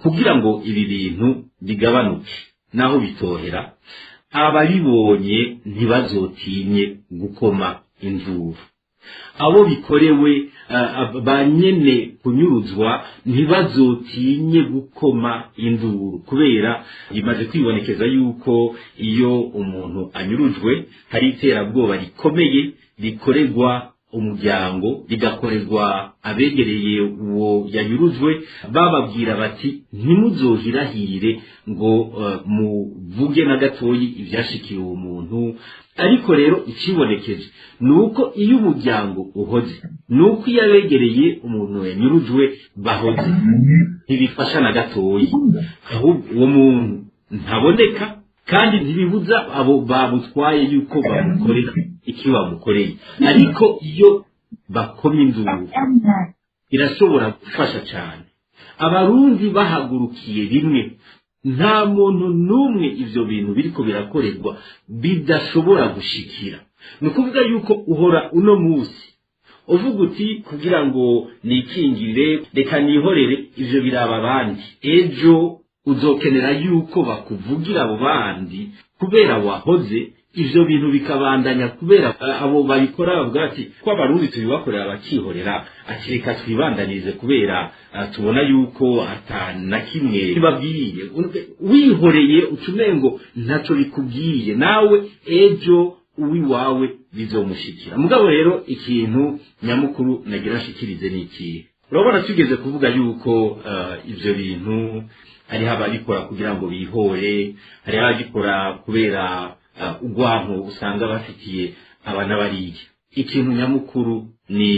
kugira ngo ibi bintu bigabanuke naho bitohera ababibonye ntibazotinye gukoma induru, abo bikorewe banyene kunyuruzwa ntibazotinye gukoma induru, kubera bimaze kwibonekeza yuko iyo umuntu anyurujwe hari iterabwoba rikomeye rikorerwa umuryango, rigakorerwa abegereye uwo yanyurujwe, bababwira bati ntimuzohirahire ngo muvuge na gatoyi ibyashikiye uwo muntu. Ariko rero ikibonekeje nuko iyo umuryango uhoze, nuko iyo abegereye umuntu yanyurujwe bahoze, ntibifasha na gatoyi, ahubwo uwo muntu ntaboneka kandi ntibibuza abo babutwaye yuko bamukorera iki bamukoreye. Ariko iyo bakoma induru irashobora gufasha cyane. Abarundi bahagurukiye rimwe, nta muntu n'umwe ivyo bintu biriko birakorerwa bidashobora gushikira. Ni ukuvuga yuko uhora uno musi uvuga uti kugira ngo nikingire reka nihorere ivyo biraba abandi, ejo uzokenera yuko bakuvugira abo bandi kubera wahoze, ivyo bintu bikabandanya kubera abo babikora bavuga ati ko abarundi tubibakorera bakihorera, ati reka twibandanize kubera tubona yuko atana kimwe babwiye. Wihoreye ucumengo ntaco bikubwiye, nawe ejo uwiwawe bizomushikira. Mugabo rero ikintu nyamukuru nagira nshikirize niki, urabona tugeze kuvuga yuko ivyo bintu hari ababikora kugira ngo bihore, hari ababikora kubera ugwanko usanga bafitiye abana bariye. Ikintu nyamukuru ni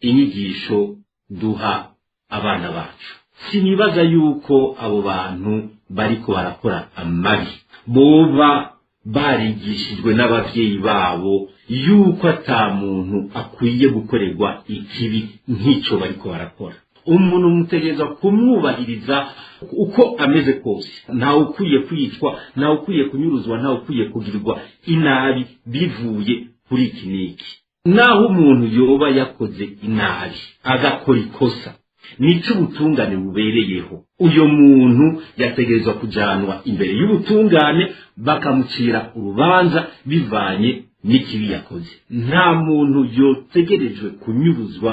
inyigisho duha abana bacu. Sinibaza yuko abo bantu bariko barakora amabi boba barigishijwe n'abavyeyi babo yuko ata muntu akwiye gukorerwa ikibi nk'ico bariko barakora. Umuntu mutegereza kumwubahiriza uko ameze kose, ntawe ukwiye kwicwa, ntawe ukwiye kunyuruzwa, ntawe ukwiye kugirirwa inabi bivuye kuri iki niki. Naho umuntu yoba yakoze inabi agakora ikosa, nico ubutungane bubereyeho, uyo muntu yategerezwa kujanwa imbere y'ubutungane bakamucira urubanza bivanye n'ikibi yakoze. Nta muntu yotegerejwe kunyuruzwa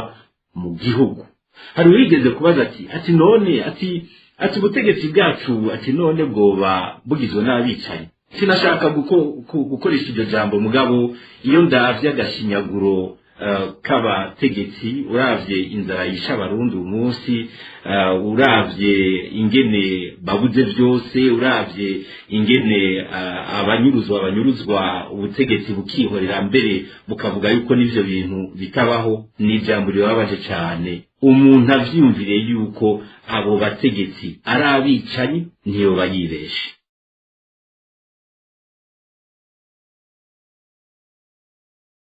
mu gihugu. Hari wigeze kubaza ati none ati ubutegetsi bwacu ati none bwoba bugizwe n'abicanyi. Sinashaka gukoresha iryo jambo, mugabo iyo ndavye agashinyaguro k'abategetsi, uravye inzara yisha abarundi umunsi, uravye ingene babuze byose, uravye ingene abanyuruzwa ubutegetsi bukihorera mbere bukavuga yuko n'ivyo bintu bitabaho, ni ijambo ribabaje cyane. Umuntu avyumvire yuko abo bategetsi ari abicanyi ntiyo bayibeshe.